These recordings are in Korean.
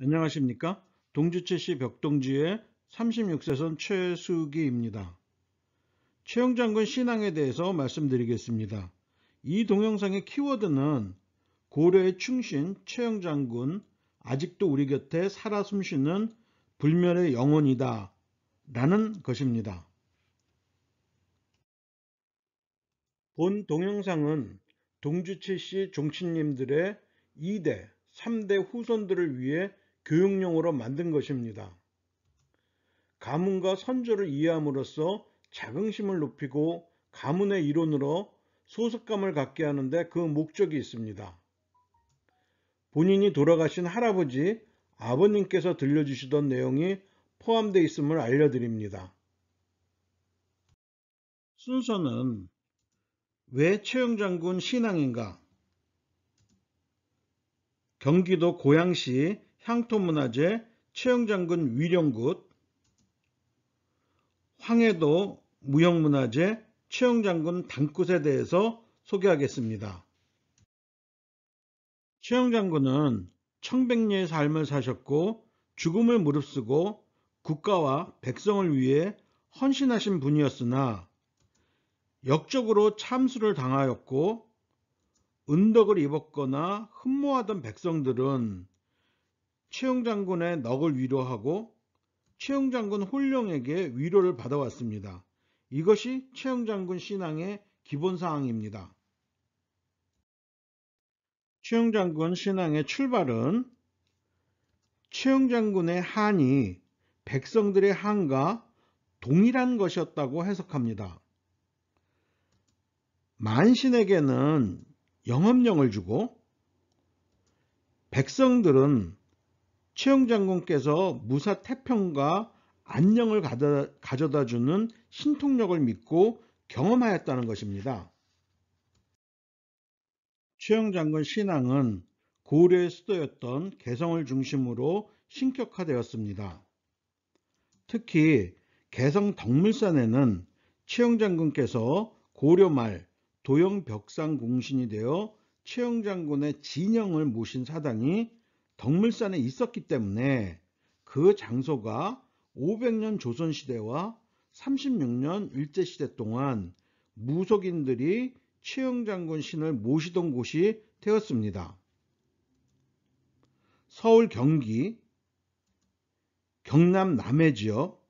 안녕하십니까? 동주채시 벽동지의 36세선 최수기입니다. 최영장군 신앙에 대해서 말씀드리겠습니다. 이 동영상의 키워드는 고려의 충신 최영장군 아직도 우리 곁에 살아 숨쉬는 불멸의 영혼이다 라는 것입니다. 본 동영상은 동주채시 종친님들의 2대, 3대 후손들을 위해 교육용으로 만든 것입니다. 가문과 선조를 이해함으로써 자긍심을 높이고 가문의 일원으로 소속감을 갖게 하는데 그 목적이 있습니다. 본인이 돌아가신 할아버지, 아버님께서 들려주시던 내용이 포함되어 있음을 알려드립니다. 순서는 왜 최영장군 신앙인가? 경기도 고양시 향토문화재 최영장군 위령굿, 황해도 무형문화재 최영장군 당굿에 대해서 소개하겠습니다. 최영장군은 청백리의 삶을 사셨고 죽음을 무릅쓰고 국가와 백성을 위해 헌신하신 분이었으나 역적으로 참수를 당하였고 은덕을 입었거나 흠모하던 백성들은 최영장군의 넋을 위로하고 최영장군 홀령에게 위로를 받아왔습니다. 이것이 최영장군 신앙의 기본사항입니다. 최영장군 신앙의 출발은 최영장군의 한이 백성들의 한과 동일한 것이었다고 해석합니다. 만신에게는 영업령을 주고 백성들은 최영장군께서 무사태평과 안녕을 가져다 주는 신통력을 믿고 경험하였다는 것입니다. 최영장군 신앙은 고려의 수도였던 개성을 중심으로 신격화되었습니다. 특히 개성 덕물산에는 최영장군께서 고려 말 도영벽상 공신이 되어 최영장군의 진영을 모신 사당이 덕물산에 있었기 때문에 그 장소가 500년 조선시대와 36년 일제시대 동안 무속인들이 최영장군 신을 모시던 곳이 되었습니다. 서울 경기, 경남 남해 지역,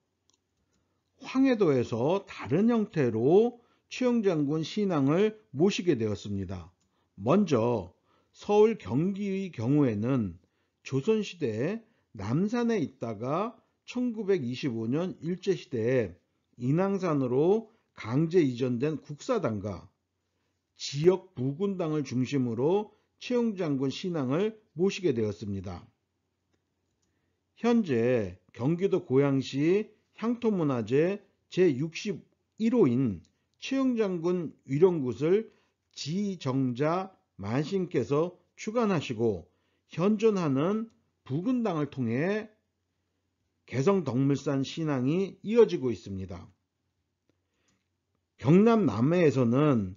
황해도에서 다른 형태로 최영장군 신앙을 모시게 되었습니다. 먼저 서울 경기의 경우에는 조선시대에 남산에 있다가 1925년 일제시대에 인왕산으로 강제 이전된 국사당과 지역 부군당을 중심으로 최영장군 신앙을 모시게 되었습니다. 현재 경기도 고양시 향토문화재 제61호인 최영장군 위령굿을 지정자 만신께서 주관하시고 현존하는 부군당을 통해 개성덕물산 신앙이 이어지고 있습니다. 경남 남해에서는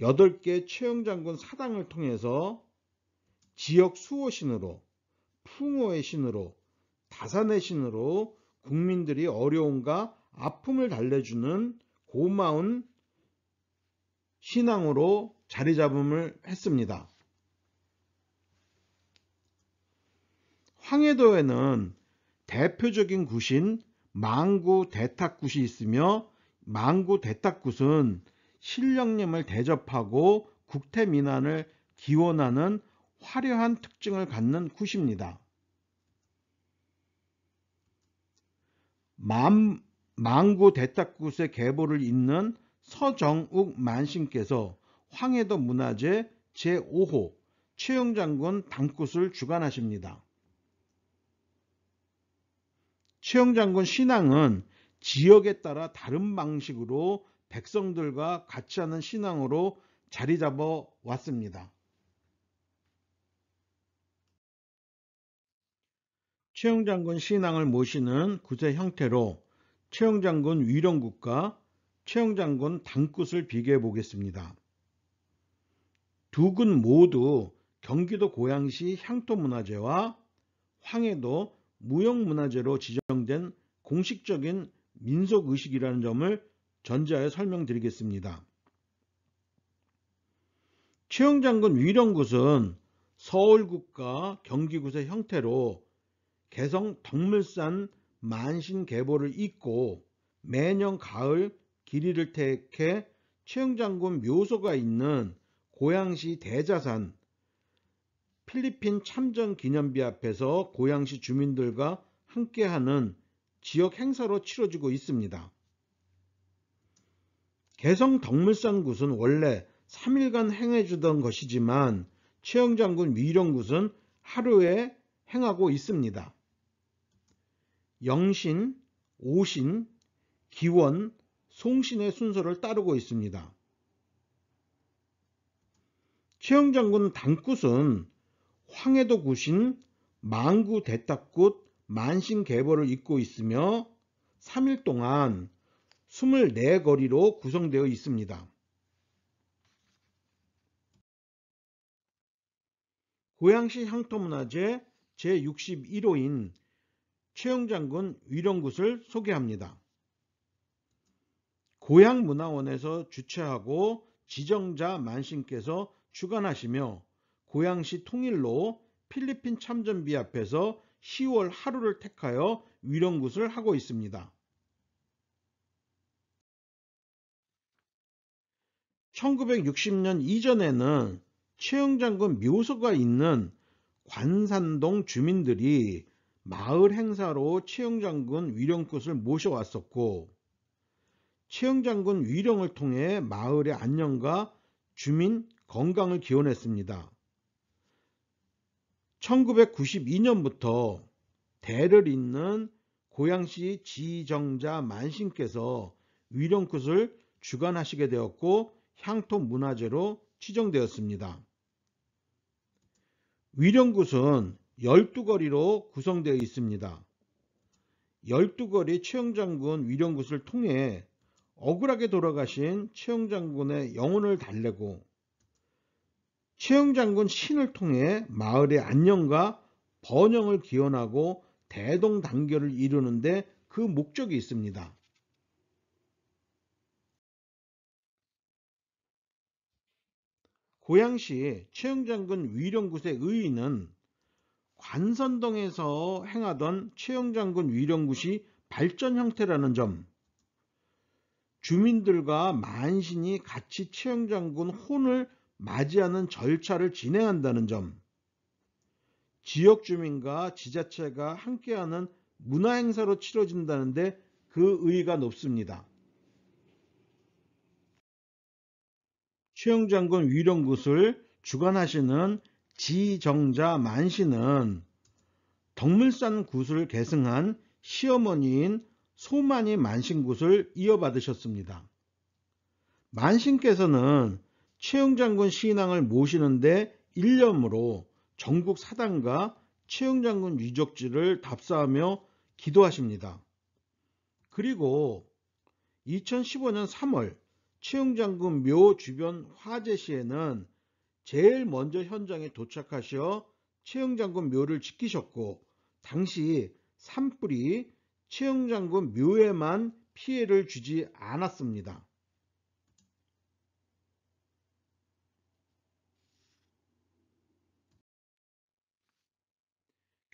8개 최영장군 사당을 통해서 지역 수호신으로, 풍호의 신으로, 다산의 신으로 국민들이 어려움과 아픔을 달래주는 고마운 신앙으로 자리잡음을 했습니다. 황해도에는 대표적인 굿인 망구대탁굿이 있으며 망구대탁굿은 신령님을 대접하고 국태민안을 기원하는 화려한 특징을 갖는 굿입니다. 망구대탁굿의 계보를 잇는 서정욱 만신께서 황해도 문화재 제5호 최영장군 당굿을 주관하십니다. 최영장군 신앙은 지역에 따라 다른 방식으로 백성들과 같이 하는 신앙으로 자리 잡아 왔습니다. 최영장군 신앙을 모시는 굿의 형태로 최영장군 위령굿과 최영장군 당굿을 비교해 보겠습니다. 두 굿 모두 경기도 고양시 향토문화재와 황해도 무형문화재로 지정된 공식적인 민속의식이라는 점을 전제하여 설명드리겠습니다. 최영장군 위령굿은 서울굿과 경기굿의 형태로 개성 덕물산 만신계보를 잇고 매년 가을 길이를 택해 최영장군 묘소가 있는 고양시 대자산 필리핀 참전 기념비 앞에서 고양시 주민들과 함께하는 지역 행사로 치러지고 있습니다. 개성 덕물산굿은 원래 3일간 행해주던 것이지만 최영장군 위령굿은 하루에 행하고 있습니다. 영신, 오신, 기원, 송신의 순서를 따르고 있습니다. 최영장군 당굿은 황해도 굿인 망구 대탁굿 만신계보를 잇고 있으며 3일 동안 24거리로 구성되어 있습니다. 고양시 향토문화재 제61호인 최영장군 위령굿을 소개합니다. 고양문화원에서 주최하고 지정자 만신께서 주관하시며 고양시 통일로 필리핀 참전비 앞에서 10월 하루를 택하여 위령굿을 하고 있습니다. 1960년 이전에는 최영장군 묘소가 있는 관산동 주민들이 마을 행사로 최영장군 위령굿을 모셔왔었고 최영장군 위령을 통해 마을의 안녕과 주민 건강을 기원했습니다. 1992년부터 대를 잇는 고양시 지정자 만신께서 위령굿을 주관하시게 되었고 향토문화재로 지정되었습니다. 위령굿은 12거리로 구성되어 있습니다. 12거리 최영장군 위령굿을 통해 억울하게 돌아가신 최영장군의 영혼을 달래고 최영장군 신을 통해 마을의 안녕과 번영을 기원하고 대동단결을 이루는데 그 목적이 있습니다. 고양시 최영장군 위령굿의 의의는 관선동에서 행하던 최영장군 위령굿이 발전 형태라는 점, 주민들과 만신이 같이 최영장군 혼을 맞이하는 절차를 진행한다는 점, 지역 주민과 지자체가 함께하는 문화행사로 치러진다는데 그 의의가 높습니다. 최영장군 위령굿을 주관하시는 지정자 만신은 덕물산 굿을 계승한 시어머니인 소만이 만신굿을 이어받으셨습니다. 만신께서는 최영장군 신앙을 모시는데 일념으로 전국 사당과 최영장군 유적지를 답사하며 기도하십니다. 그리고 2015년 3월 최영장군 묘 주변 화재 시에는 제일 먼저 현장에 도착하셔 최영장군 묘를 지키셨고 당시 산불이 최영장군 묘에만 피해를 주지 않았습니다.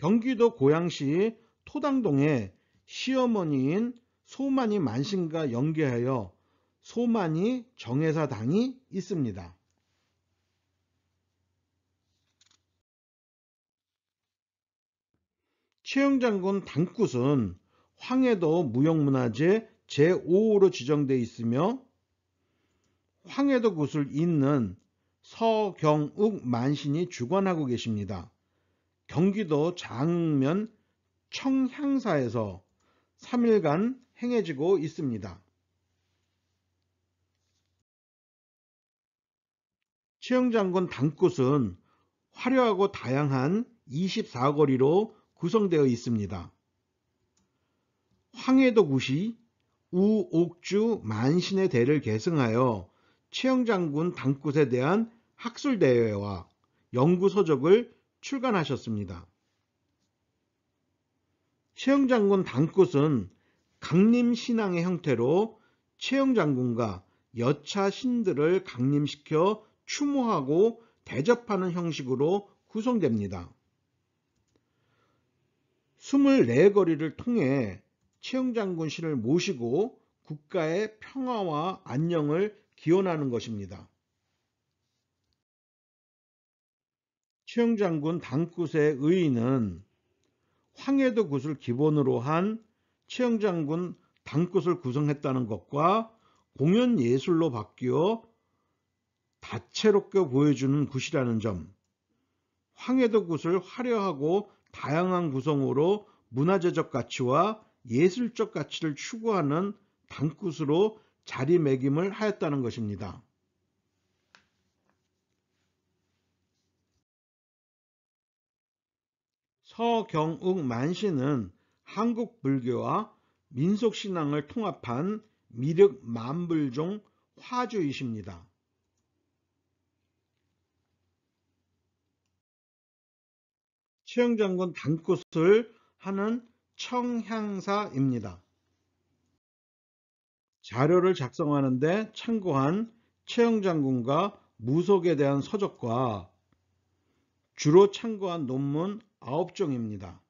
경기도 고양시 토당동에 시어머니인 소만이 만신과 연계하여 소만이 정회사당이 있습니다. 최영장군 당굿은 황해도 무형문화재 제5호로 지정되어 있으며 황해도 굿을 잇는 서경욱 만신이 주관하고 계십니다. 경기도 장흥면 청향사에서 3일간 행해지고 있습니다. 최영장군 당굿은 화려하고 다양한 24거리로 구성되어 있습니다. 황해도 굿이 우옥주 만신의 대를 계승하여 최영장군 당굿에 대한 학술대회와 연구서적을 출간하셨습니다. 최영장군 당굿은 강림신앙의 형태로 최영장군과 여차 신들을 강림시켜 추모하고 대접하는 형식으로 구성됩니다. 24거리를 통해 최영장군 신을 모시고 국가의 평화와 안녕을 기원하는 것입니다. 최영장군 당굿의 의의는 황해도 굿을 기본으로 한 최영장군 당굿을 구성했다는 것과 공연 예술로 바뀌어 다채롭게 보여주는 굿이라는 점, 황해도 굿을 화려하고 다양한 구성으로 문화재적 가치와 예술적 가치를 추구하는 당굿으로 자리매김을 하였다는 것입니다. 서경욱 만시는 한국 불교와 민속신앙을 통합한 미륵 만불종 화주이십니다. 최영장군 당굿을 하는 청향사입니다. 자료를 작성하는 데 참고한 최영장군과 무속에 대한 서적과 주로 참고한 논문 9종입니다.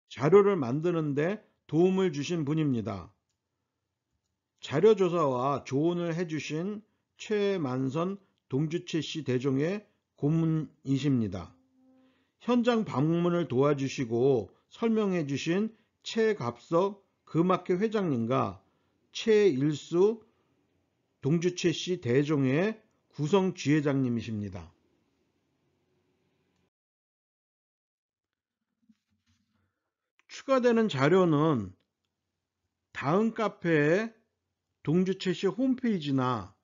자료를 만드는 데 도움을 주신 분입니다. 자료조사와 조언을 해주신 최만선 동주최씨 대종의 고문이십니다. 현장 방문을 도와주시고 설명해 주신 최갑석 금학회 회장님과 최일수 동주최씨 대종의 구성 지회장님이십니다. 추가되는 자료는 다음 카페에 동주최씨 홈페이지나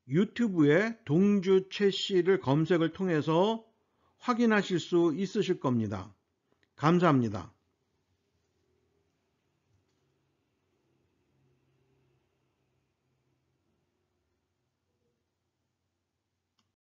유튜브에 동주최씨를 검색을 통해서 확인하실 수 있으실 겁니다. 감사합니다.